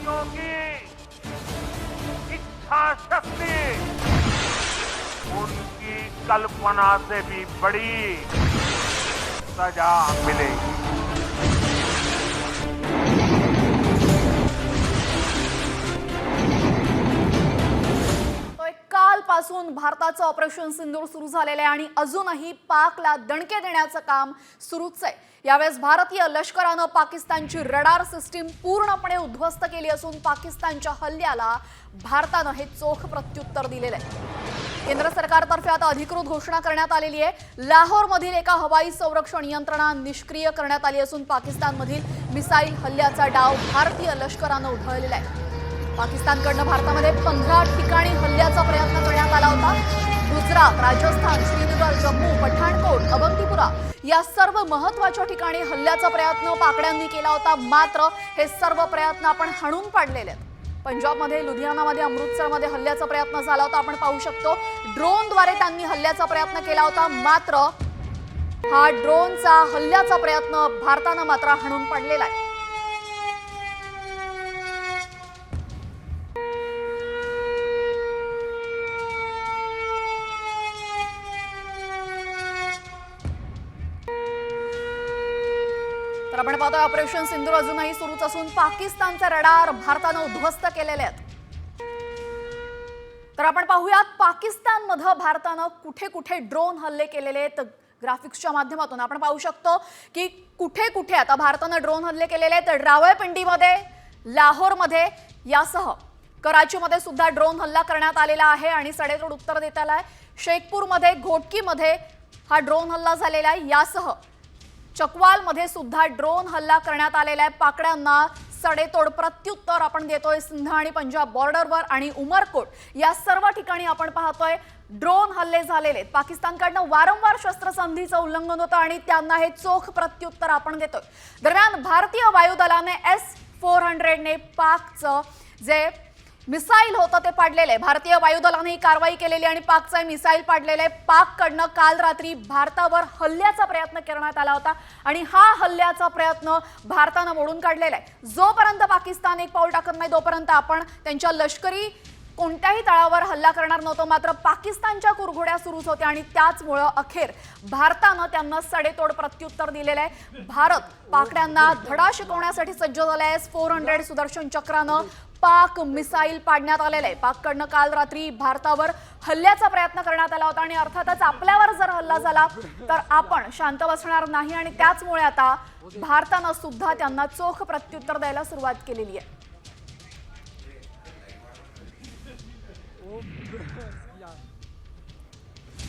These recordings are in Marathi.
आतंकियों की इच्छा शक्ति उनकी कल्पना से भी बड़ी सजा मिलेगी। कालपासून भारताचं ऑपरेशन सिंदूर सुरू झालेलं आहे आणि अजूनही पाकला दणके देण्याचं काम सुरूच आहे। यावेळेस भारतीय लष्करानं पाकिस्तानची रडार सिस्टीम पूर्णपणे उद्ध्वस्त केली असून पाकिस्तानच्या हल्ल्याला भारतानं हे चोख प्रत्युत्तर दिलेलं आहे। केंद्र सरकारतर्फे आता अधिकृत घोषणा करण्यात आलेली आहे। लाहोरमधील एका हवाई संरक्षण यंत्रणा निष्क्रिय करण्यात आली असून पाकिस्तानमधील मिसाईल हल्ल्याचा डाव भारतीय लष्करानं उधळलेला आहे। पाकिस्तानकडनं भारतामध्ये 15 ठिकाणी हल्ल्याचा प्रयत्न करण्यात आला होता। गुजरात, राजस्थान, श्रीनगर, जम्मू, पठाणकोट, अवंतीपुरा या सर्व महत्त्वाच्या ठिकाणी हल्ल्याचा प्रयत्न पाकड्यांनी केला होता। मात्र हे सर्व प्रयत्न आपण हाणून पाडलेले आहेत। पंजाबमध्ये, लुधियानामध्ये, अमृतसरमध्ये हल्ल्याचा प्रयत्न झाला होता। आपण पाहू शकतो ड्रोनद्वारे त्यांनी हल्ल्याचा प्रयत्न केला होता। मात्र हा ड्रोनचा हल्ल्याचा प्रयत्न भारतानं मात्र हाणून पाडलेला आहे। तर आपण पाहतोय ऑपरेशन सिंदूर अजूनही सुरूच असून पाकिस्तानचे रडार भारतानं उद्ध्वस्त केलेले आहेत। तर आपण पाहूयात पाकिस्तानमध्ये भारतानं कुठे कुठे ड्रोन हल्ले केलेले आहेत। ग्राफिक्सच्या माध्यमातून आपण पाहू शकतो की कुठे कुठे आता भारतानं ड्रोन हल्ले केलेले आहेत। रावळपिंडीमध्ये, लाहोरमध्ये यासह कराचीमध्ये सुद्धा ड्रोन हल्ला करण्यात आलेला आहे आणि सडेतोड उत्तर देत आलं आहे। शेखपूरमध्ये, घोटकीमध्ये हा ड्रोन हल्ला झालेला आहे। यासह चकवालमध्ये सुद्धा ड्रोन हल्ला करण्यात आलेला आहे। पाकड्यांना सडेतोड प्रत्युत्तर आपण देतोय। सिंध आणि पंजाब बॉर्डरवर आणि उमरकोट या सर्व ठिकाणी आपण पाहतोय ड्रोन हल्ले झालेले आहेत। पाकिस्तानकडनं वारंवार शस्त्रसंधीचं उल्लंघन होतं आणि त्यांना हे चोख प्रत्युत्तर आपण देतोय। दरम्यान भारतीय वायुदलाने S-400 ने पाकचं जे मिसाईल होतं ते पाडलेले। भारतीय वायुदलाने ही कारवाई केलेली आणि पाकचं मिसाईल पाडलेले। पाककडनं काल रात्री भारतावर हल्ल्याचा प्रयत्न करण्यात आला होता आणि हा हल्ल्याचा प्रयत्न भारतानं मोडून काढलेला आहे। जोपर्यंत पाकिस्तान एक पाऊल टाकत नाही तोपर्यंत आपण त्यांच्या लष्करी कोणत्याही तळावर हल्ला करणार नव्हतो। मात्र पाकिस्तानच्या कुरघोड्या सुरूच होत्या आणि त्याचमुळे अखेर भारतानं त्यांना सडेतोड प्रत्युत्तर दिलेलं आहे। भारत पाकड्यांना धडा शिकवण्यासाठी सज्ज झाला आहे। S-400 सुदर्शन चक्रानं पाक मिसाईल पाडण्यात आलेले आहे। पाककडनं काल रात्री भारतावर हल्ल्याचा प्रयत्न करण्यात आला होता आणि अर्थातच आपल्यावर जर हल्ला झाला तर आपण शांत बसणार नाही आणि त्याचमुळे आता भारतानं सुद्धा त्यांना चोख प्रत्युत्तर द्यायला सुरुवात केलेली आहे।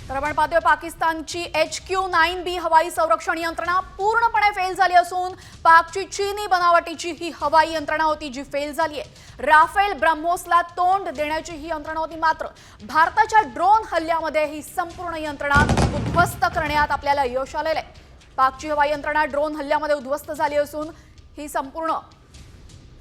तर आपण पाहतोय पाकिस्तानची HQ-9B हवाई संरक्षण यंत्रणा पूर्णपणे फेल झाली असून पाकची चीनी बनावटीची ही हवाई यंत्रणा होती जी फेल झाली आहे। राफेल ब्रह्मोसला तोंड देण्याची ही यंत्रणा होती। मात्र भारताच्या ड्रोन हल्ल्यामध्ये ही संपूर्ण यंत्रणा उद्ध्वस्त करण्यात आपल्याला यश आलेलं आहे। पाकची हवाई यंत्रणा ड्रोन हल्ल्यामध्ये उद्ध्वस्त झाली असून ही संपूर्ण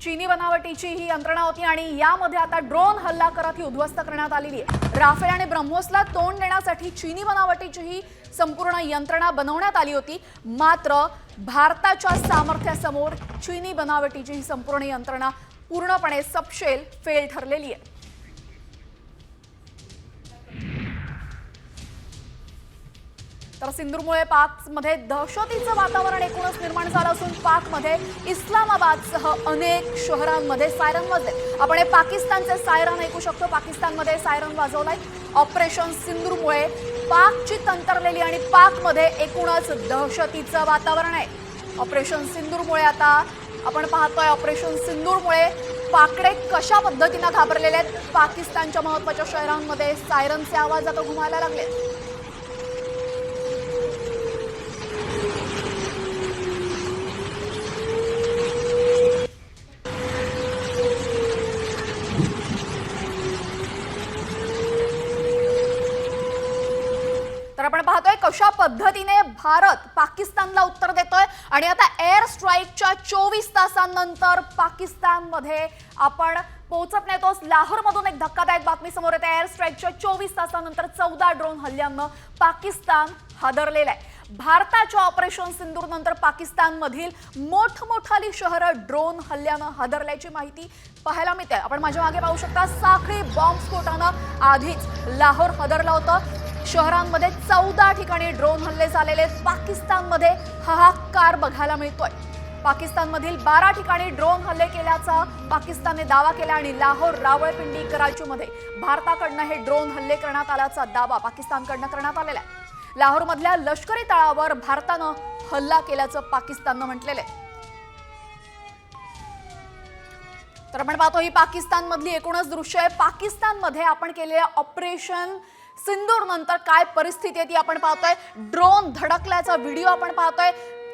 चीनी बनावटीची ही यंत्रणा होती आणि यामध्ये आता ड्रोन हल्ला करत ही उद्ध्वस्त करण्यात आलेली आहे। राफेल आणि ब्रह्मोसला तोंड देण्यासाठी चीनी बनावटीची ही संपूर्ण यंत्रणा बनवण्यात आली होती। मात्र भारताच्या सामर्थ्यासमोर चीनी बनावटीची ही संपूर्ण यंत्रणा पूर्णपणे सपशेल फेल ठरलेली आहे। तर सिंदूरमुळे पाकमध्ये दहशतीचं वातावरण एकूणच निर्माण झालं असून पाकमध्ये इस्लामाबादसह अनेक शहरांमध्ये सायरन वाजले। आपण हे पाकिस्तानचे सायरन ऐकू शकतो। पाकिस्तानमध्ये सायरन वाजवलाय। ऑपरेशन सिंदूरमुळे पाकची तंत्रलेली आणि पाकमध्ये एकूणच दहशतीचं वातावरण आहे। ऑपरेशन सिंदूरमुळे आता आपण पाहतोय ऑपरेशन सिंदूरमुळे पाकडे कशा पद्धतीने घाबरलेले आहेत। पाकिस्तानच्या महत्त्वाच्या शहरांमध्ये सायरनचे आवाज आता घुमायला लागले। तर आपण पाहतोय कशा पद्धतीने भारत पाकिस्तानला उत्तर देतोय आणि आता एअर स्ट्राईकच्या 24 तासांनंतर पाकिस्तानमध्ये आपण पोहोचत नाही तोच लाहोरमधून एक धक्कादायक बातमी समोर येते। एअर स्ट्राईकच्या 24 तासांनंतर 14 ड्रोन हल्ल्यांना पाकिस्तान हादरलेला आहे। भारताच्या ऑपरेशन सिंदूर नंतर पाकिस्तानमधील मोठमोठाली शहरं ड्रोन हल्ल्यानं हादरल्याची माहिती पाहायला मिळते। आपण माझ्या मागे पाहू शकता, साखळी बॉम्बस्फोटानं आधीच लाहोर हादरलं होतं। शहरांमध्ये 14 ठिकाणी ड्रोन हल्ले झालेले आहेत। पाकिस्तानमध्ये हाहाकार बघायला मिळतोय। पाकिस्तानमधील 12 ठिकाणी ड्रोन हल्ले केल्याचा पाकिस्तानने दावा केला आणि लाहोर, रावळपिंडी, कराचीमध्ये भारताकडनं हे ड्रोन हल्ले करण्यात आल्याचा दावा पाकिस्तानकडनं करण्यात आलेला आहे। लाहोरमधल्या लष्करी तळावर भारतानं हल्ला केल्याचं पाकिस्ताननं म्हटलेलं आहे। तर आपण पाहतो ही पाकिस्तानमधली एकूणच दृश्य आहे। पाकिस्तानमध्ये आपण केलेल्या ऑपरेशन सिंदूर नंतर काय परिस्थिती आहे ती आपण पाहतोय। ड्रोन धडकल्याचा व्हिडिओ आपण पाहतोय।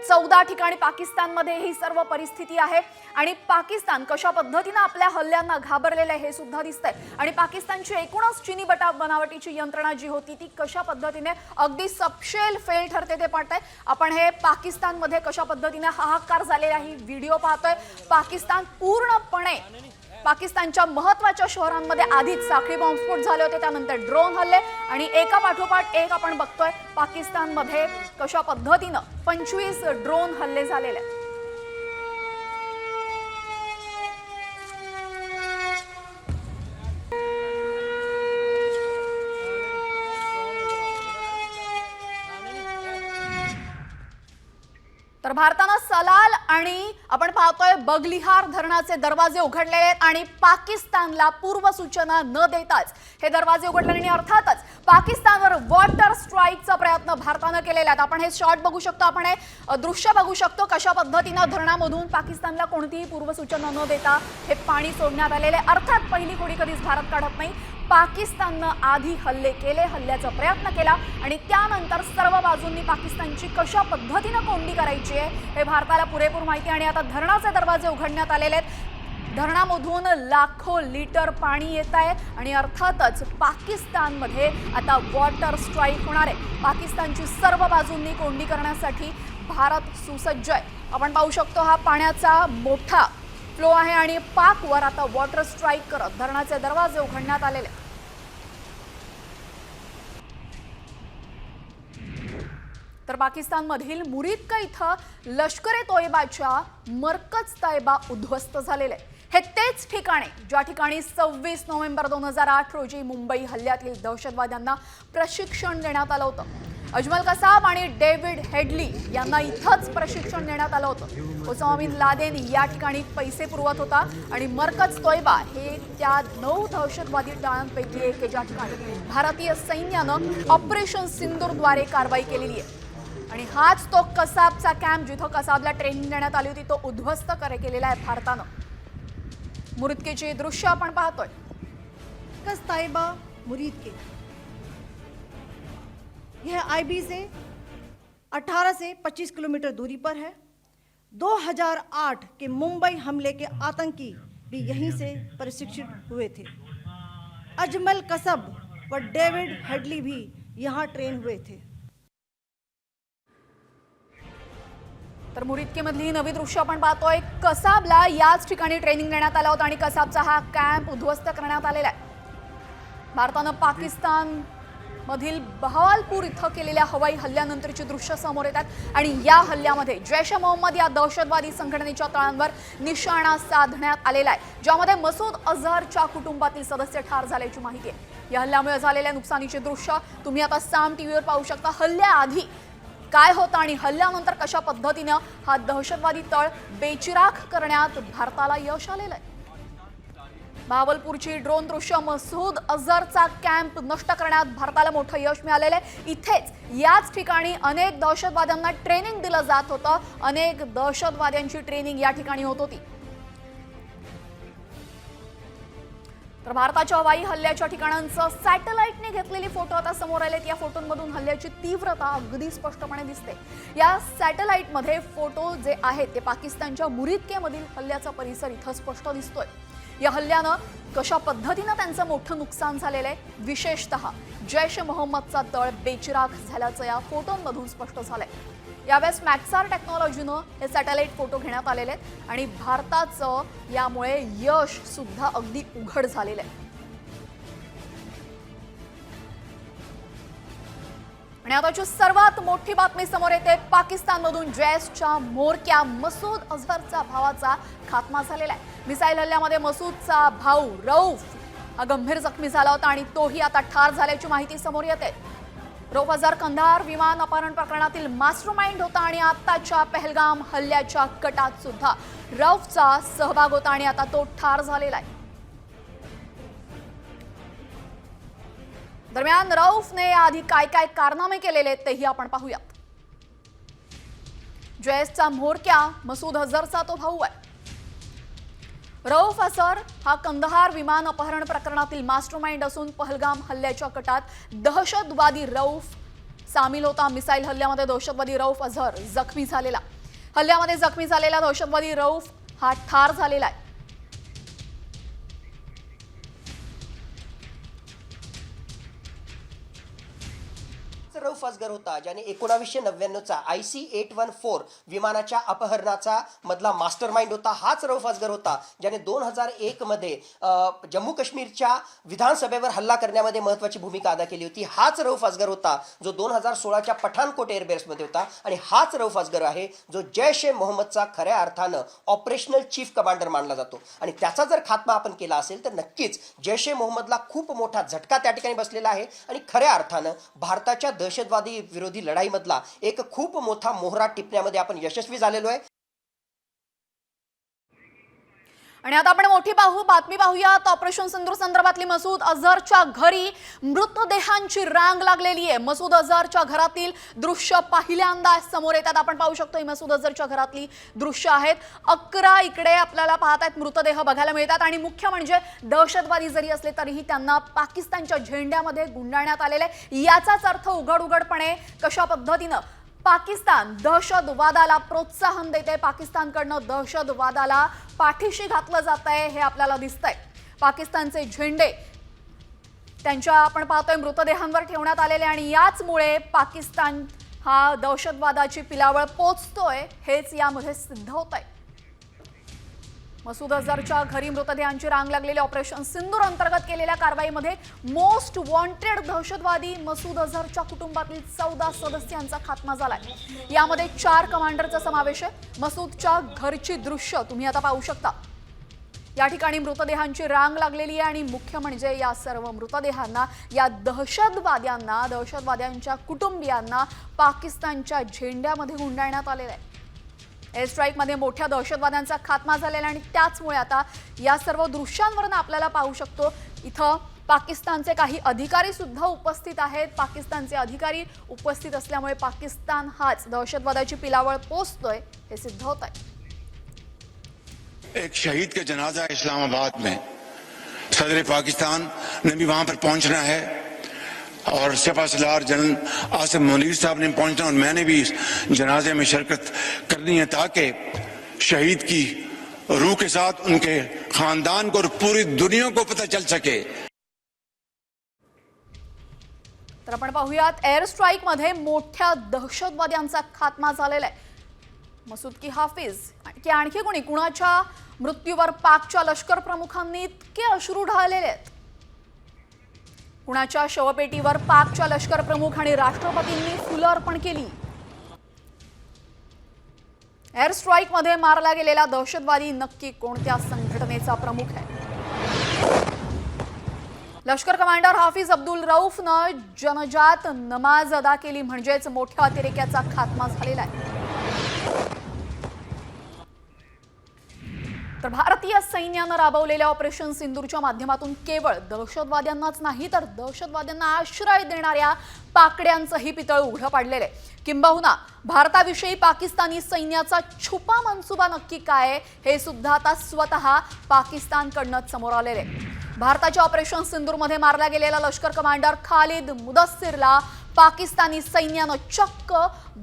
14 ठिकाणी पाकिस्तानमध्ये ही सर्व परिस्थिती आहे आणि पाकिस्तान कशा पद्धतीने आपल्या हल्ल्यांना घाबरलेलं आहे हे सुद्धा दिसतंय। आणि पाकिस्तानची एकूणच चिनी बनावटीची यंत्रणा जी होती ती कशा पद्धतीने अगदी सपशेल फेल ठरते ते पाहतोय आपण। हे पाकिस्तानमध्ये कशा पद्धतीने हाहाकार झालेला ही व्हिडिओ पाहतोय। पाकिस्तान पूर्णपणे पाकिस्तानच्या महत्त्वाच्या शहरांमध्ये आधीच साखळी बॉम्बस्फोट झाले होते, त्यानंतर ड्रोन हल्ले आणि एका पाठोपाठ एक आपण बघतोय पाकिस्तानमध्ये कशा पद्धतीने 25 ड्रोन हल्ले झालेले आहेत। तर भारतानं सलाल आणि आपण पाहतोय बगलिहार धरणाचे दरवाजे उघडलेले आहेत आणि पाकिस्तानला पूर्व सूचना न देताच हे दरवाजे उघडले आणि अर्थातच पाकिस्तानवर वॉटर स्ट्राईकचा प्रयत्न भारतानं केलेला आहे। आपण हे शॉट बघू शकतो, आपण हे दृश्य बघू शकतो कशा पद्धतीने धरणामधून पाकिस्तानला कोणतीही पूर्व सूचना न देता हे पाणी सोडण्यात आलेले। अर्थात पहिली कोणी कधीच भारत काढत नाही। पाकिस्ताननं आधी हल्ले केले, हल्ल्याचा प्रयत्न केला आणि त्यानंतर सर्व बाजूंनी पाकिस्तानची कशा पद्धतीने कोंडी करायची आहे हे भारताला पुरेपूर माहिती आणि आता धरणाचे दरवाजे उघडण्यात आलेले आहेत। धरणामधून लाखो लिटर पाणी येत आहे आणि अर्थातच पाकिस्तानमध्ये आता वॉटर स्ट्राईक होणार आहे। पाकिस्तानची सर्व बाजूंनी कोंडी करण्यासाठी भारत सुसज्ज आहे। आपण पाहू शकतो हा पाण्याचा मोठा फ्लो आहे आणि पाकवर आता वॉटर स्ट्राईक करत धरणाचे दरवाजे उघडण्यात आलेले। तर पाकिस्तानमधील मुरीदका इथं लष्कर-ए तोयबाच्या मरकज तैयबा उद्ध्वस्त झालेले। हे तेच ठिकाणे ज्या ठिकाणी 26 नोव्हेंबर 2008 रोजी मुंबई हल्ल्यातील दहशतवाद्यांना प्रशिक्षण देण्यात आलं होतं। अजमल कसाब आणि डेव्हिड हेडली यांना इथंच प्रशिक्षण देण्यात आलं होतं। ओसामा बिन लादेन या ठिकाणी पैसे पुरवत होता आणि मरकज तोयबा हे त्या 9 दहशतवादी तळांपैकी एक ज्या ठिकाणी भारतीय सैन्यानं ऑपरेशन सिंदूरद्वारे कारवाई केलेली आहे आणि हाच तो कसाबचा कॅम्प जिथं कसाबला ट्रेनिंग देण्यात आली होती तो उद्ध्वस्त केलेला आहे भारतानं। मुरीदकेची दृश्य आपण पाहतोय। मरकज तैयबा मुरीद के यह आईबी से 18 से 25 किलोमीटर दूरी पर है। 2008 के मुंबई हमले के आतंकी भी यहीं से प्रशिक्षित हुए थे। अजमल कसब व डेविड हेडली भी यहाँ ट्रेन हुए थे। तर मुरीदकेमधली नवी दृश्य आपण पाहतोय। कसाबला याच ठिकाणी ट्रेनिंग देण्यात आलं होतं आणि कसाबचा हा कॅम्प उद्ध्वस्त करण्यात आलेला आहे। भारतानं पाकिस्तान मधील बहावलपूर इथं केलेल्या हवाई हल्ल्यानंतरची दृश्य समोर येतात आणि या हल्ल्यामध्ये जैश ए मोहम्मद या दहशतवादी संघटनेच्या तळांवर निशाणा साधण्यात आलेला आहे, ज्यामध्ये मसूद अझहरच्या कुटुंबातील सदस्य ठार झाल्याची माहिती आहे। या हल्ल्यामुळे झालेल्या नुकसानीचे दृश्य तुम्ही आता साम टीव्हीवर पाहू शकता। हल्ल्याआधी काय होतं आणि हल्ल्यानंतर कशा पद्धतीने हा दहशतवादी तळ बेचिराख करण्यात भारताला यश आलेलं आहे। बहावलपूरची ड्रोन दृश्य, मसूद अझहरचा कॅम्प नष्ट करण्यात भारताला मोठं यश मिळालेलं आहे। इथेच याच ठिकाणी अनेक दहशतवाद्यांना ट्रेनिंग दिलं जात होतं, अनेक दहशतवाद्यांची ट्रेनिंग या ठिकाणी होत होती। तर भारताच्या हवाई हल्ल्याच्या ठिकाणांचं सॅटेलाइटने घेतलेली फोटो आता समोर आलेत। या फोटोंमधून हल्ल्याची तीव्रता अगदी स्पष्टपणे दिसते। या सॅटेलाइटमध्ये फोटो जे आहेत ते पाकिस्तानच्या मुरीदकेमधील हल्ल्याचा परिसर इथं स्पष्ट दिसतोय। या हल्ल्यानं कशा पद्धतीने त्यांचं मोठं नुकसान झालेलं आहे, विशेषतः जैश ए मोहम्मदचा तळ बेचिराख झाल्याचं या फोटोंमधून स्पष्ट झालंय। यावेळेस मॅक्सार टेक्नॉलॉजीनं हे सॅटेलाइट फोटो घेण्यात आलेले आहेत आणि भारताचं यामुळे यश सुद्धा अगदी उघड झालेलं आहे। आणि आताची सर्वात मोठी बातमी समोर येते। पाकिस्तानमधून जैशच्या म्होरक्या मसूद अझहरचा भावाचा खात्मा झालेला आहे। मिसाईल हल्ल्यामध्ये मसूदचा भाऊ रऊफ हा गंभीर जखमी झाला होता आणि तोही आता ठार झाल्याची माहिती समोर येते। रऊफ अझहर कंधार विमान अपहरण प्रकरणातील मास्टरमाइंड होता आणि आताच्या पहलगाम हल्ल्याच्या कटात सुद्धा रऊफचा सहभाग होता आणि आता तो ठार झालेला आहे। दरम्यान रऊफने आधी काय काय कारनामे केलेले तेही आपण पाहूयात। जैशचा म्होरक्या मसूद अझहरचा तो भाऊ आहे। रऊफ अझहर हा कंदहार विमान अपहरण प्रकरणातील मास्टरमाइंड असून पहलगाम हल्ल्याच्या कटात दहशतवादी रऊफ सामील होता। मिसाईल हल्ल्यामध्ये दहशतवादी रऊफ अझहर जखमी झालेला। हल्ल्यामध्ये जखमी झालेला दहशतवादी रऊफ हा ठार झालेला आहे। रऊफ अझहर होता ज्याने 1999चा IC-814 विमानाच्या अपहरणाचा मधला मास्टरमाइंड होता। हाच रऊफ अझहर होता ज्याने 2001 मध्ये जम्मू काश्मीरच्या विधानसभेवर हल्ला करण्यामध्ये महत्त्वाची भूमिका अदा केली होती। हाच रऊफ अझहर होता जो 2016च्या पठाणकोट एअरबेसमध्ये होता आणि हाच रऊफ अझहर आहे जो जैश-ए-मोहम्मदचा खऱ्या अर्थानं ऑपरेशनल चीफ कमांडर मानला जातो। आणि त्याचा जर खात्मा आपण केला असेल तर नक्कीच जैश-ए-मोहम्मदला खूप मोठा झटका त्या ठिकाणी बसलेला आहे आणि खऱ्या अर्थानं भारताच्या दहशतवादी विरोधी लढाईमधला एक खूप मोठा मोहरा टिपण्यामध्ये आपण यशस्वी झालेलो आहे। आणि आता आपण मोठी बातमी पाहूयात। ऑपरेशन सिंदूर संदर्भातली मसूद अझहरच्या घरी मृतदेहांची रांग लागलेली आहे। मसूद अझहरच्या घरातील दृश्य पहिल्यांदा समोर येतात। आपण पाहू शकतो मसूद अझहरच्या घरातली दृश्य आहेत। 11 इकडे आपल्याला पाहतायत मृतदेह बघायला मिळतात आणि मुख्य म्हणजे दहशतवादी जरी असले तरीही त्यांना पाकिस्तानच्या झेंड्यामध्ये गुंडाळण्यात आलेले। याचाच अर्थ उघडपणे कशा पद्धतीनं पाकिस्तान दहशतवादाला प्रोत्साहन देते, पाकिस्तानकडनं दहशतवादाला पाठीशी घातलं जात आहे हे आपल्याला दिसतंय। पाकिस्तानचे झेंडे त्यांच्या आपण पाहतोय मृतदेहांवर ठेवण्यात आलेले आणि याचमुळे पाकिस्तान हा दहशतवादाची पिलावळ पोचतोय हेच यामध्ये सिद्ध होतंय। मसूद अझहरच्या घरी मृतदेहांची रांग लागलेली। ऑपरेशन सिंदूर अंतर्गत केलेल्या कारवाईमध्ये मोस्ट वॉन्टेड दहशतवादी मसूद अझहरच्या कुटुंबातील 14 सदस्यांचा खात्मा झालाय। यामध्ये 4 कमांडरचा समावेश आहे। मसूदच्या घरची दृश्य तुम्ही आता पाहू शकता। या ठिकाणी मृतदेहांची रांग लागलेली आहे आणि मुख्य म्हणजे या सर्व मृतदेहांना या दहशतवाद्यांच्या कुटुंबियांना पाकिस्तानच्या झेंड्यामध्ये गुंडाळण्यात आलेलं आहे। एअर स्ट्राईकमध्ये मोठ्या दहशतवाद्यांचा खात्मा झालेला आणि त्याचमुळे आता या सर्व दृश्यांवरून आपल्याला पाहू शकतो इथं पाकिस्तानचे काही अधिकारी सुद्धा उपस्थित आहेत। पाकिस्तानचे अधिकारी उपस्थित असल्यामुळे पाकिस्तान हाच दहशतवादाची पिलावळ पोचतोय हे सिद्ध होत आहे। एक शहीद का जनाजा इस्लामाबाद में सदर पाकिस्तान ने भी वहां पर पहुंचना है और सपा सलार जनरल आसिम मुनीर साहब ने पहुंचना और मैंने भी इस जनाजे में शिरकत करनी है ताकि शहीद की रूह के साथ उनके खानदान को और पूरी दुनिया को पता चल सके। तर आपण पाहूयात एअर स्ट्राईक मध्ये मोठ्या दहशतवाद्यांचा खात्मा झालेला आहे। मसूद की हाफिज आणखी कोणी कुणाच्या मृत्यूवर पाकच्या लष्कर प्रमुखांनी इतके अश्रू ढाळलेले आहेत। कुणाच्या शवपेटीवर पाकच्या लष्कर प्रमुख आणि राष्ट्रपतींनी फुलं अर्पण केली। एअर स्ट्राईक मध्ये मारला गेलेला दहशतवादी नक्की कोणत्या संघटनेचा प्रमुख आहे? लष्कर कमांडर हाफिज अब्दुल रऊफनं जनजात नमाज अदा केली म्हणजेच मोठ्या अतिरेक्याचा खात्मा झालेला आहे। तर भारतीय सैन्यानं राबवलेल्या ऑपरेशन सिंदूरच्या माध्यमातून केवळ दहशतवाद्यांनाच नाही तर दहशतवाद्यांना आश्रय देणाऱ्या पाकड्यांचंही पितळ उघडं पडलेलं आहे। किंबहुना भारताविषयी पाकिस्तानी सैन्याचा छुपा मनसुबा नक्की काय आहे हे सुद्धा आता स्वतः पाकिस्तानकडनं समोर आलेले आहे। भारताच्या ऑपरेशन सिंदूरमध्ये मारला गेलेला लष्कर कमांडर खालिद मुदस्सिरला पाकिस्तानी सैन्यानं चक्क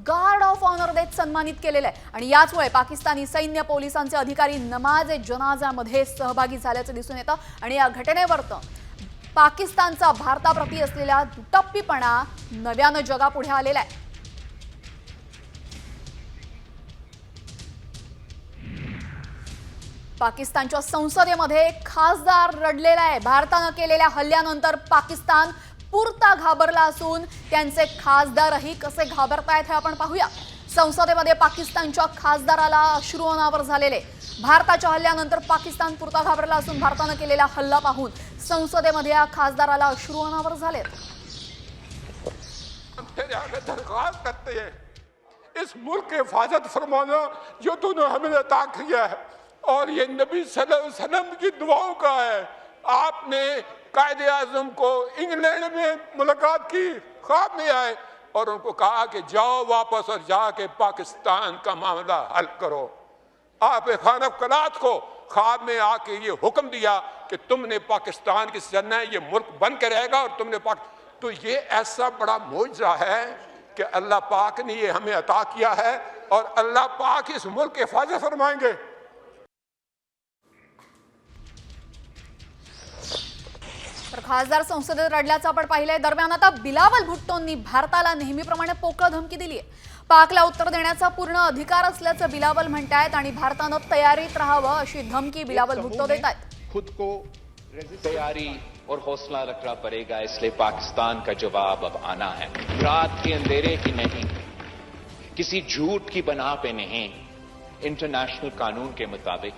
गार्ड ऑफ ऑनर देत सन्मानित केलेलं आहे आणि याचमुळे पाकिस्तानी सैन्य पोलिसांचे अधिकारी नमाज जनाजामध्ये सहभागी झाल्याचे दिसून येतं आणि या घटनेवरतं पाकिस्तानचा भारताप्रती असलेला दुटप्पीपणा नव्यानं जगापुढे आलेला आहे। पाकिस्तानच्या संसदेमध्ये खासदार रडलेला आहे। भारतानं केलेल्या हल्ल्यानंतर पाकिस्तान उत्स्फूर्त घाबरला असून त्यांचे खासदारही कसे घाबरतायत हे आपण पाहूया। संसदेमध्ये पाकिस्तानच्या खासदाराला अश्रू अनावर झालेले। भारताच्या हल्ल्यानंतर पाकिस्तान पुरता घाबरला असून भारताने केलेला हल्ला पाहून संसदेमध्ये या खासदाराला अश्रू अनावर झाले। दरख्वास्त करते हैं इस मुल्क के हिफाजत फरमाना जो तूने हमें अता किया है और ये नबी सल्लल्लाहु अलैहि वसल्लम की दुआओं का है। आपने कायदे आजम को इंग्लैंड में मुलाकात की, ख्वाब में आए और उनको कहा कि जाओ वापस और जाके पाकिस्तान का मामला हल करो। आप खान कलात को ख्वाब में आके ये हुक्म दिया कि तुमने पाकिस्तान की करना है, ये मुल्क बन के रहेगा और तुमने तो ये ऐसा बड़ा मौजज़ा है कि अल्लाह पाक ने ये हमें अता किया है और अल्लाह पाक इस मुल्क की हिफाजत फरमाएंगे। तर खासदार संसदेत रडल्याचं आपण पाहिलंय। दरम्यान आता बिलावल भुट्टोंनी भारताला नेहमीप्रमाणे पोकळ धमकी दिली आहे। पाकला उत्तर देण्याचा पूर्ण अधिकार असल्याचं बिलावल म्हणतायत आणि भारतानं तयारीत राहावं अशी धमकी बिलावल भुट्टो देत आहेत। खुद को तैयारी और हौसला रखना पड़ेगा, इसलिए पाकिस्तान का जवाब अब आना है। रात के अंधेरे की नहीं, किसी झूठ की बना पे नहीं, इंटरनेशनल कानून के मुताबिक,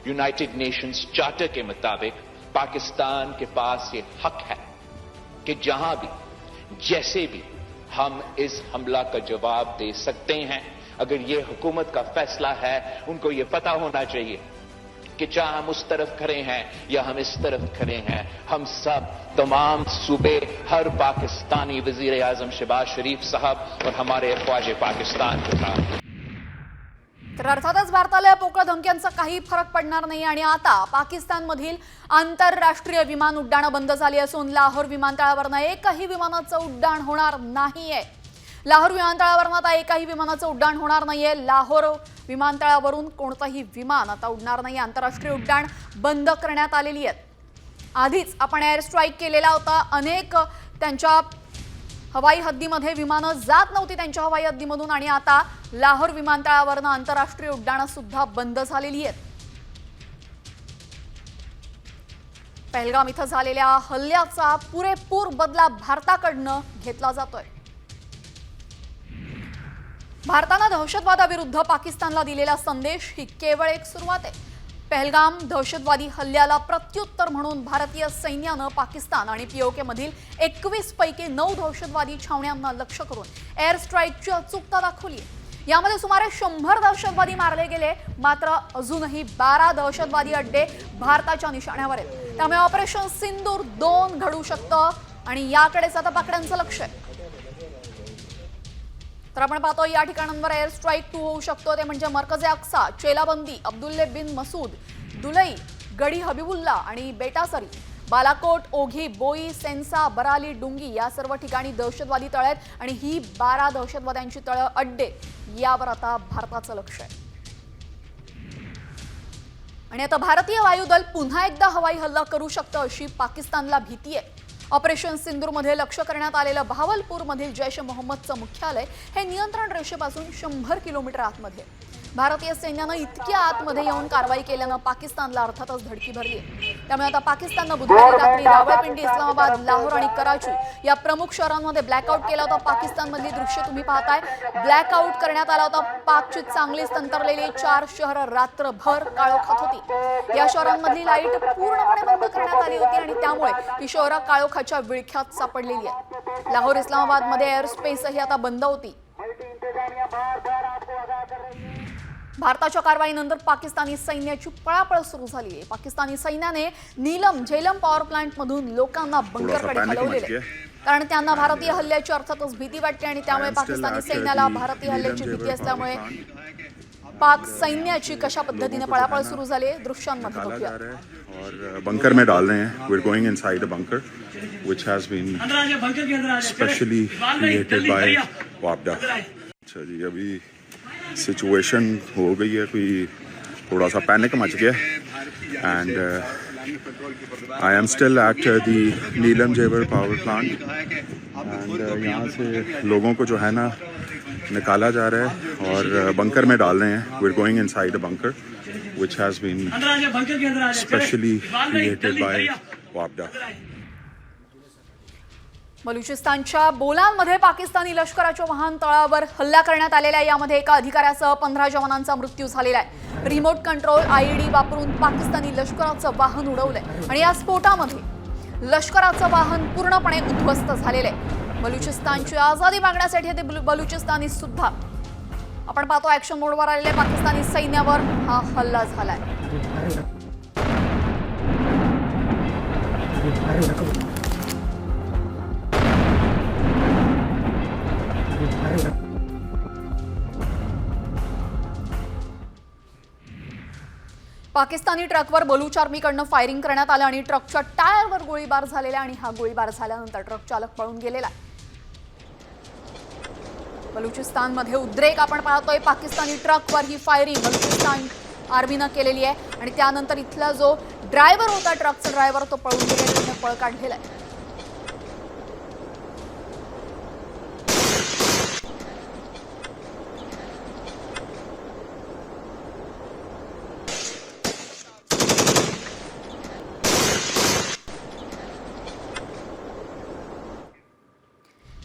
यूनाइटेड नेशंस चार्टर के मुताबिक पाकिस्तान के पास ये हक है कि जहां भी जैसे भी हम इस हमला का जवाब दे सकते हैं। अगर ये हुकूमत का फैसला है, उनको ये पता होना चाहिए कि चाहे हम उस तरफ खड़े हैं या हम इस तरफ खड़े हैं, हम सब तमाम सूबे, हर पाकिस्तानी वजीर आजम शहबाज शरीफ साहब और हमारे ख्वाज पाकिस्तान के साथ। तर अर्थातच भारताला या पोकळ धमक्यांचा काही फरक पडणार नाही आणि आता पाकिस्तानमधील आंतरराष्ट्रीय विमान उड्डाणं बंद झाली असून लाहोर विमानतळावरनं एकही विमानाचं उड्डाण होणार नाहीये। लाहोर विमानतळावरून आता एकही विमानाचं उड्डाण होणार नाहीये। लाहोर विमानतळावरून कोणताही विमान आता उडणार नाही। आंतरराष्ट्रीय उड्डाण बंद करण्यात आलेली आहेत। आधीच आपण एअर स्ट्राईक केलेला होता। अनेक त्यांच्या हवाई हद्दीमध्ये विमानं जात नव्हती त्यांच्या हवाई हद्दीमधून आणि आता लाहोर विमानतळावरून आंतरराष्ट्रीय उड्डाणं सुद्धा बंद झालेली आहेत। पहलगाम इथं झालेल्या हल्ल्याचा पुरेपूर बदला भारताकडनं घेतला जातोय। भारतानं दहशतवादाविरुद्ध पाकिस्तानला दिलेला संदेश ही केवळ एक सुरुवात आहे। पहलगाम दहशतवादी हल्ल्याला प्रत्युत्तर म्हणून भारतीय सैन्यानं पाकिस्तान आणि पीओके मधील 21 पैकी 9 दहशतवादी छावण्यांना लक्ष्य करून एअर स्ट्राईकची अचूकता दाखवली। यामध्ये सुमारे 100 दहशतवादी मारले गेले, मात्र अजूनही 12 दहशतवादी अड्डे भारताच्या निशाण्यावर आहेत। त्यामुळे ऑपरेशन सिंदूर 2 घडू शकतं आणि याकडेच आता पाकड्यांचं लक्ष आहे। तर आपण पाहतो या ठिकाणांवर एअर स्ट्राईक 2 होऊ शकतो, ते म्हणजे मरकजे अक्सा, चेलाबंदी, अब्दुल्ले बिन मसूद, दुलई, गडी हबीबुल्ला आणि बेटासरी, बालाकोट, ओघी, बोई, सेन्सा, बराली, डुंगी या सर्व ठिकाणी दहशतवादी तळ आहेत आणि ही 12 दहशतवाद्यांची तळं अड्डे यावर आता भारताचं लक्ष आहे। आणि आता भारतीय वायुदल पुन्हा एकदा हवाई हल्ला करू शकतं अशी पाकिस्तानला भीती आहे। ऑपरेशन सिंदूरमध्ये लक्ष्य करण्यात आलेलं बहावलपूरमधील जैश मोहम्मदचं मुख्यालय हे नियंत्रण रेषेपासून 100 किलोमीटर आतमध्ये आहे। भारतीय सैन्यानं इतक्या आतमध्ये येऊन कारवाई केल्यानं पाकिस्तानला अर्थातच धडकी भरली आहे। त्यामुळे आता पाकिस्ताननं बुधवारी रात्री रावळपिंडी, इस्लामाबाद, लाहोर आणि कराची या प्रमुख शहरांमध्ये ब्लॅकआउट केला होता। पाकिस्तानमधली दृश्य तुम्ही पाहताय। ब्लॅकआउट करण्यात आला होता। पाकची चांगली संतरलेली 4 शहरं रात्रभर काळोखात होती। या शहरांमधली लाईट पूर्णपणे बंद करण्यात आली होती आणि त्यामुळे ही शहरं काळोखाच्या विळख्यात सापडलेली आहेत। लाहोर, इस्लामाबादमध्ये एअर स्पेसही आता बंद होती। भारताच्या कारवाईनंतर पाकिस्तानी सैन्याची पळापळ सुरू झाली आहे। पाकिस्तानी सैन्याने नीलम झेलम पॉवर प्लांटमधून लोकांना बंकरकडे हलवलेले, कारण त्यांना भारतीय हल्ल्याची अर्थातच भीती वाटते आणि त्यामुळे पाकिस्तानी सैन्याला भारतीय हल्ल्याची भीती असल्यामुळे पाक सैन्याची कशा पद्धतीने पळापळ सुरू झाली आहे दृश्यांमध्ये बघूया। और बंकर में डाल रहे हैं। We are going inside a bunker which has been specially created by वापडा। अच्छा जी, अभी सिचुएशन हो गई है, कोई थोड़ा सा panic much Gaya and I am still at the Neelam जेवर पावर प्लांट एंड यहाँ से लोगों को जो है ना निकाला जा रहा है और बंकर में डाल रहे हैं। We are going inside a bunker which has been specially created by वापडा। बलुचिस्तानच्या बोलानमध्ये पाकिस्तानी लष्कराच्या वाहन तळावर हल्ला करण्यात आलेला आहे। यामध्ये एका अधिकाऱ्यासह 15 जवानांचा मृत्यू झालेला आहे। रिमोट कंट्रोल आयईडी वापरून पाकिस्तानी लष्कराचं वाहन उडवलंय आणि या स्फोटामध्ये लष्कराचं वाहन पूर्णपणे उद्ध्वस्त झालेलं आहे। बलुचिस्तानची आझादी मागण्यासाठी ते बलुचिस्तानी सुद्धा आपण पाहतो ऍक्शन मोडवर आलेले पाकिस्तानी सैन्यावर हा हल्ला झालाय। पाकिस्तानी ट्रकवर बलूच आर्मीकडनं फायरिंग करण्यात आलं आणि ट्रकच्या टायरवर गोळीबार झालेला आणि हा गोळीबार झाल्यानंतर ट्रक चालक पळून गेलेला। बलुचिस्तानमध्ये उद्रेक आपण पाहतोय। पाकिस्तानी ट्रकवर ही फायरिंग बलुचिस्तान आर्मीनं केलेली आहे आणि त्यानंतर इथला जो ड्रायव्हर होता ट्रकचा ड्रायव्हर तो पळून गेलेला, त्याने पळ काढलेला आहे।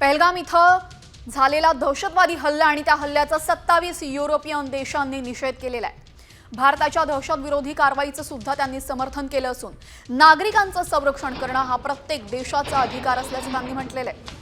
पहलगाम इथं झालेला दहशतवादी हल्ला आणि त्या हल्ल्याचा 27 युरोपियन देशांनी निषेध केलेला आहे। भारताच्या दहशतविरोधी कारवाईचं सुद्धा त्यांनी समर्थन केलं असून नागरिकांचं संरक्षण करणं हा प्रत्येक देशाचा अधिकार असल्याचं त्यांनी म्हटलेलं आहे।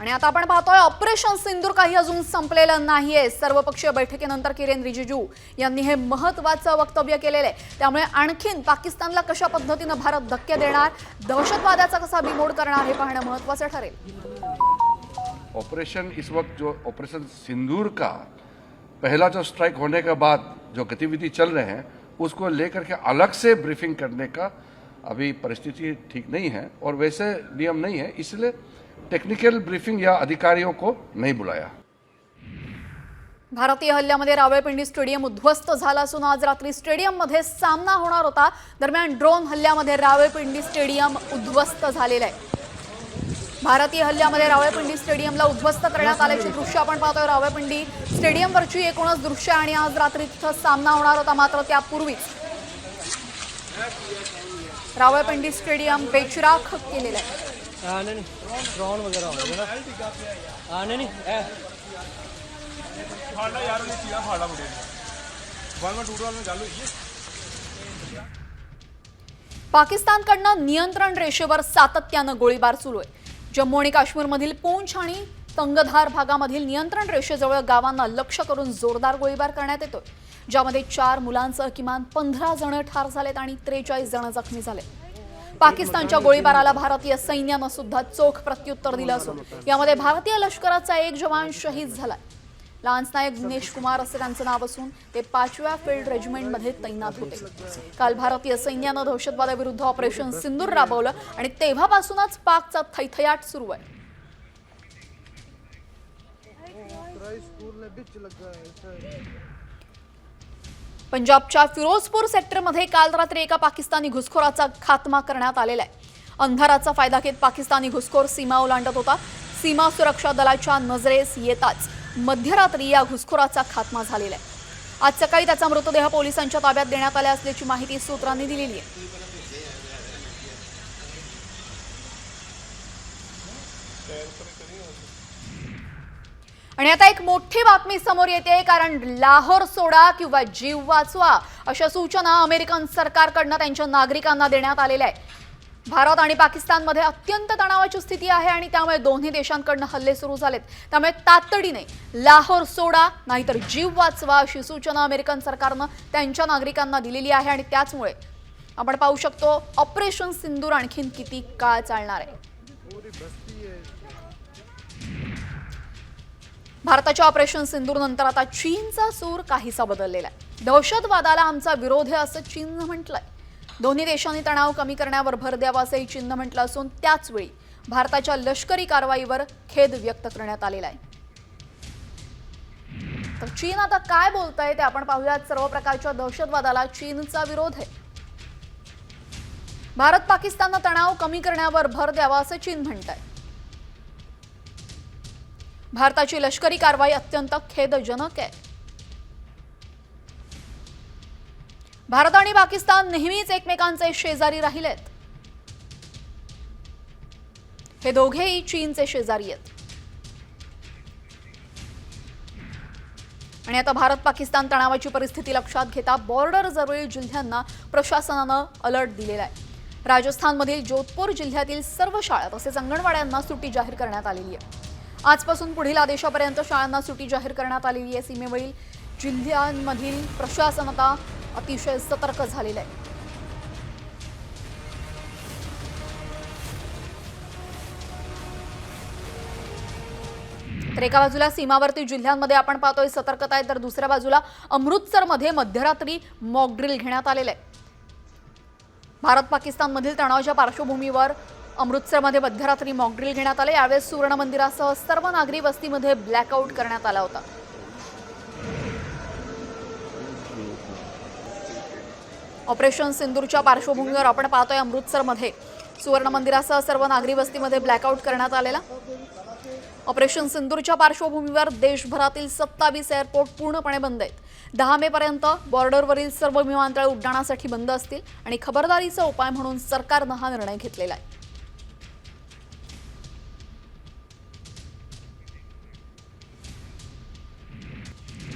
आणि आता आपण पाहतोय ऑपरेशन सिंदूर काही अजून संपलेलं नाहीये। सर्वपक्षीय बैठकीनंतर किरेन रिजिजू यांनी हे महत्त्वाचं वक्तव्य केलेलं आहे। त्यामुळे आणखीन पाकिस्तानला कशा पद्धतीने भारत धक्के देणार, दहशतवादाचा कसा बिमोड करणार हे पाहणं महत्त्वाचं ठरेल। ऑपरेशन इस वक्त जो ऑपरेशन सिंदूर का पहला जो स्ट्राइक होने के बाद जो गतिविधि चल रहे हैं उसको लेकर के अलग से ब्रीफिंग करने का अभी परिस्थिति ठीक नहीं है और वैसे नियम नहीं है, इसलिए टेक्निकल ब्रीफिंग या अधिकारियों को नहीं बुलाया। भारतीय हल्ल्यामध्ये रावळपिंडी स्टेडियम उद्ध्वस्त झालं असून आज रात्री स्टेडियममध्ये सामना होणार होता। दरम्यान ड्रोन हल्ल्यामध्ये रावळपिंडी स्टेडियम उद्ध्वस्त झालेलं आहे। भारतीय हल्ल्यामध्ये रावळपिंडी स्टेडियमला उद्ध्वस्त करण्यात आल्याची दृश्य आपण पाहतोय। रावळपिंडी स्टेडियमवरची एकूणच दृश्य आणि आज रात्री तिथं सामना होणार होता, मात्र त्यापूर्वीच रावळपिंडी स्टेडियम बेचिराख केलेलं आहे। ड्रोन वगैरह होगा ना नहीं फाड़ा यार ने किया फाड़ा मुझे बॉल में टूट में चालू है। पाकिस्तानकडनं नियंत्रण रेषेवर सातत्यानं गोळीबार सुरू आहे। जम्मू आणि काश्मीरमधील पूंछ आणि तंगधार भागामधील नियंत्रण रेषेजवळ गावांना लक्ष्य करून जोरदार गोळीबार करण्यात येतोय, ज्यामध्ये 4 मुलांसह किमान 15 जण ठार झालेत आणि 43 जण जखमी झाले। पाकिस्तानच्या गोळीबाराला भारतीय सैन्यानं सुद्धा चोख प्रत्युत्तर दिलं असून यामध्ये भारतीय लष्कराचा 1 जवान शहीद झालाय। लान्स नायक दिनेश कुमार असे त्यांचं नाव असून ते 5व्या फील्ड रेजिमेंटमध्ये तैनात होते। काल भारतीय सैन्यानं दहशतवादाविरुद्ध ऑपरेशन सिंदूर राबवलं आणि तेव्हापासूनच पाकचा थैथयाट सुरू आहे। पंजाबच्या फिरोजपूर सेक्टरमध्ये काल रात्री एका पाकिस्तानी घुसखोराचा खात्मा करण्यात आलेला आहे। अंधाराचा फायदा घेत पाकिस्तानी घुसखोर सीमा ओलांडत होता। सीमा सुरक्षा दलाच्या नजरेस येताच मध्यरात्री या घुसखोराचा खात्मा झालेला आहे। आज सकाळी त्याचा मृतदेह पोलिसांच्या ताब्यात देण्यात आला असल्याची माहिती सूत्रांनी दिलेली आहे। आणि आता एक मोठी बातमी समोर येते, कारण लाहोर सोडा किंवा जीव वाचवा अशा सूचना अमेरिकन सरकारकडनं त्यांच्या नागरिकांना देण्यात आलेल्या आहेत। भारत आणि पाकिस्तानमध्ये अत्यंत तणावाची स्थिती आहे आणि त्यामुळे दोन्ही देशांकडनं हल्ले सुरू झालेत। त्यामुळे तातडीने लाहोर सोडा नाहीतर जीव वाचवा अशी सूचना अमेरिकन सरकारनं त्यांच्या नागरिकांना दिलेली आहे आणि त्याचमुळे आपण पाहू शकतो ऑपरेशन सिंदूर आणखीन किती काळ चालणार आहे। भारताच्या ऑपरेशन सिंदूर नंतर आता चीनचा सूर काहीसा बदललेला आहे। दहशतवादाला आमचा विरोध आहे असं चीननं म्हटलंय। दोन्ही देशांनी तणाव कमी करण्यावर भर द्यावा असंही चीननं म्हटलं असून त्याचवेळी भारताच्या लष्करी कारवाईवर खेद व्यक्त करण्यात आलेला आहे। तर चीन आता काय बोलतंय ते आपण पाहूयात। सर्व प्रकारच्या दहशतवादाला चीनचा विरोध आहे। भारत पाकिस्ताननं तणाव कमी करण्यावर भर द्यावा असं चीन म्हणतंय। भारताची लष्करी कारवाई अत्यंत खेदजनक आहे. भारत आणि पाकिस्तान नेहमीच एकमेकांचे शेजारी राहिलेत. हे दोघेही चीनचे शेजारी आहेत. आणि आता भारत पाकिस्तान तणावाची परिस्थिती लक्षात घेता बॉर्डर जवळील जिल्ह्यांना प्रशासनानं अलर्ट दिलेला आहे. राजस्थानमधील जोधपूर जिल्ह्यातील सर्व शाळा तसेच अंगणवाड्यांना सुट्टी जाहीर करण्यात आलेली आहे. आजपासून पुढील आदेशापर्यंत शाळांना सुट्टी जाहीर करण्यात आलेली आहे. सीमेवरील जिल्ह्यांमधील प्रशासन आता अतिशय सतर्क झालेलं आहे. तर एका बाजूला सीमावर्ती जिल्ह्यांमध्ये आपण पाहतोय सतर्कता आहे, तर दुसऱ्या बाजूला अमृतसरमध्ये मध्यरात्री मॉक ड्रिल घेण्यात आलेलं आहे. भारत पाकिस्तानमधील तणावाच्या पार्श्वभूमीवर अमृतसरमध्ये मध्यरात्री मॉक ड्रिल घेण्यात आले. यावेळेस सुवर्ण मंदिरासह सर्व नागरी वस्तीमध्ये ब्लॅकआउट करण्यात आला होता. ऑपरेशन सिंदूरच्या पार्श्वभूमीवर आपण पाहतोय अमृतसरमध्ये सुवर्ण मंदिरासह सर्व नागरी वस्तीमध्ये ब्लॅकआउट करण्यात आलेला. ऑपरेशन सिंदूरच्या पार्श्वभूमीवर देशभरातील 27 एअरपोर्ट पूर्णपणे बंद आहेत. 10 मे पर्यंत बॉर्डरवरील सर्व विमानतळ उड्डाणासाठी बंद असतील आणि खबरदारीचा उपाय म्हणून सरकारनं हा निर्णय घेतलेला आहे.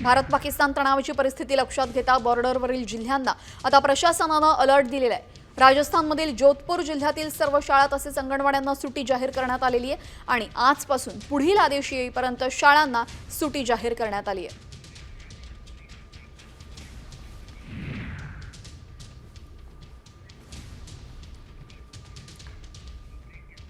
भारत पाकिस्तान तणावाची परिस्थिती लक्षात घेता बॉर्डरवरील जिल्ह्यांना आता प्रशासनानं अलर्ट दिलेला आहे. राजस्थानमधील जोधपूर जिल्ह्यातील सर्व शाळा तसेच अंगणवाड्यांना सुट्टी जाहीर करण्यात आलेली आहे आणि आजपासून पुढील आदेश येईपर्यंत शाळांना सुट्टी जाहीर करण्यात आली आहे.